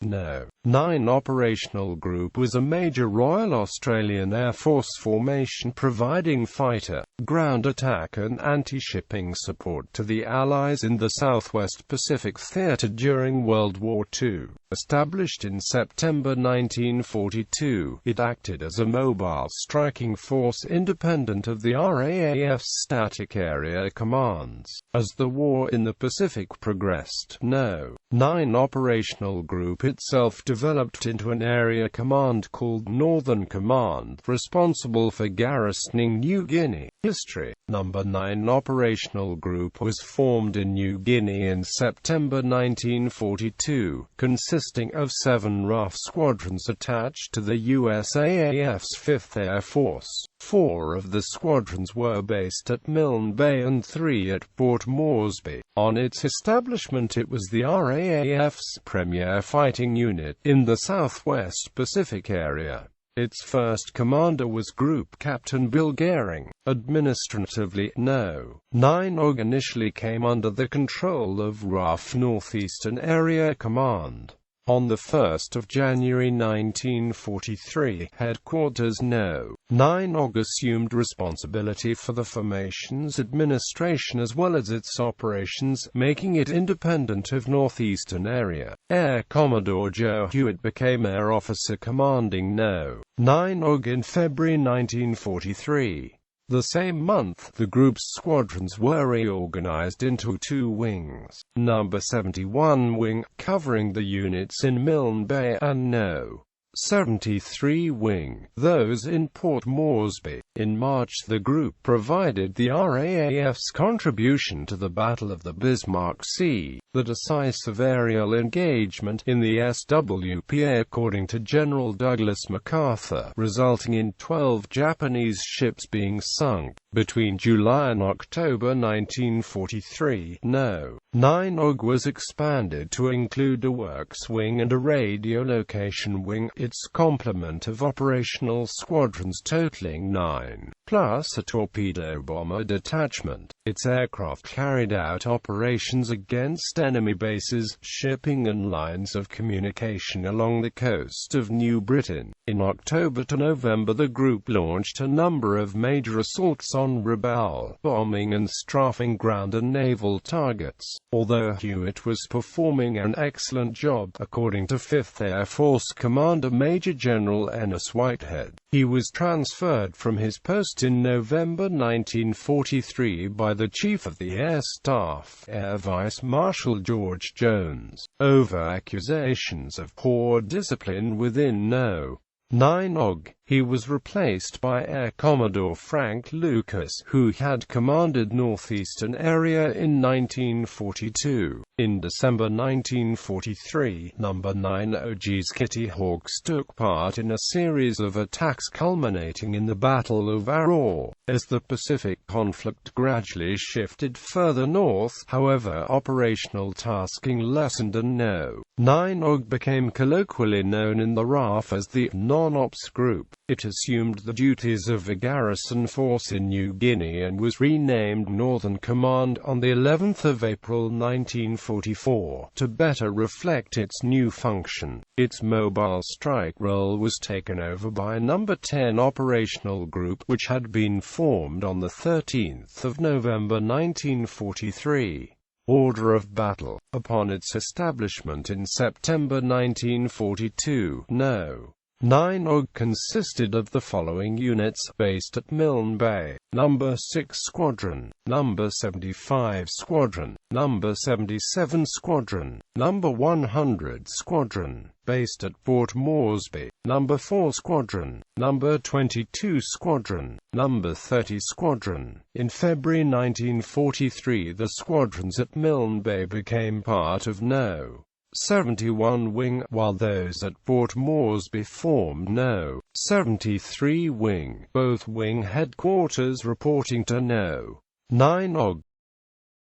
No.9 Operational Group was a major Royal Australian Air Force formation providing fighter, ground attack and anti-shipping support to the Allies in the Southwest Pacific Theatre during World War II. Established in September 1942, it acted as a mobile striking force independent of the RAAF's static area commands. As the war in the Pacific progressed, No.9 Operational Group itself developed into an area command called Northern Command, responsible for garrisoning New Guinea. History. No.9 Operational Group was formed in New Guinea in September 1942, consisting of 7 RAAF squadrons attached to the USAAF's 5th Air Force. 4 of the squadrons were based at Milne Bay and 3 at Port Moresby. On its establishment, it was the RAAF's premier fighting unit in the Southwest Pacific area. Its first commander was Group Captain Bill Gehring. Administratively, No.9 OG initially came under the control of RAAF Northeastern Area Command. On 1 January 1943, Headquarters No.9 OG assumed responsibility for the formation's administration as well as its operations, making it independent of Northeastern Area. Air Commodore Joe Hewitt became Air Officer commanding No.9 OG in February 1943. The same month, the group's squadrons were reorganized into 2 wings, No. 71 Wing, covering the units in Milne Bay, and No. 73 Wing, those in Port Moresby. In March, the group provided the RAAF's contribution to the Battle of the Bismarck Sea, the decisive aerial engagement in the SWPA according to General Douglas MacArthur, resulting in 12 Japanese ships being sunk. Between July and October 1943, No.9 OG was expanded to include a works wing and a radiolocation wing, its complement of operational squadrons totaling 9, plus a torpedo bomber detachment. Its aircraft carried out operations against enemy bases, shipping and lines of communication along the coast of New Britain. In October to November, the group launched a number of major assaults on Rabaul, bombing and strafing ground and naval targets. Although Hewitt was performing an excellent job, according to 5th Air Force Commander Major General Ennis Whitehead, he was transferred from his post in November 1943 by the Chief of the Air Staff, Air Vice Marshal George Jones, over accusations of poor discipline within No.9 OG. He was replaced by Air Commodore Frank Lucas, who had commanded Northeastern Area in 1942. In December 1943, No.9 OG's Kitty Hawks took part in a series of attacks culminating in the Battle of Arror. As the Pacific conflict gradually shifted further north, however, operational tasking lessened and No.9 OG became colloquially known in the RAAF as the Non-Ops Group. It assumed the duties of a garrison force in New Guinea and was renamed Northern Command on the 11th of April 1944 to better reflect its new function. Its mobile strike role was taken over by No. 10 Operational Group, which had been formed on the 13th of November 1943. Order of battle. Upon its establishment in September 1942, No.9 OG consisted of the following units, based at Milne Bay: No. 6 Squadron, No. 75 Squadron, No. 77 Squadron, No. 100 Squadron, based at Port Moresby, No. 4 Squadron, No. 22 Squadron, No. 30 Squadron. In February 1943, the squadrons at Milne Bay became part of No.71 Wing, while those at Port Moresby formed No.73 Wing, both wing headquarters reporting to No.9 OG.